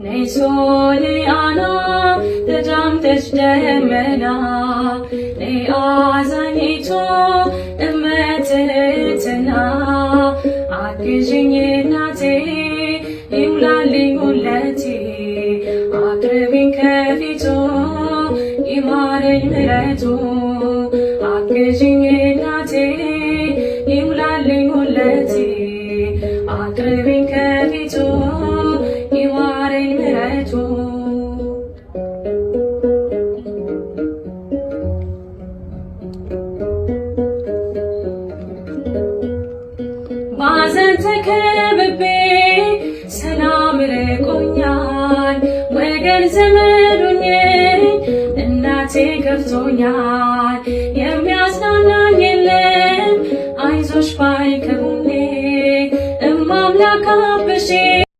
ነይ ሶልያና ተዳምጠሽ ደመና ነይ አዛኝቱ እመትህትና አግዥኝ እናቴ ይሙላልኝ ጉለቴ አቅርቢኝ ከፊቱ ይማረኝ ምሕረቱ አግዥኝ እናቴ ይሙላልኝ ጉለቴ አቅርቢኝ ከፊቱ ይማረኝ ምሕረቱ ባዘን ተከብቤ ሰላም ርቆኛል ወገን ዘመዱኝ እናቴ ከፍቶኛል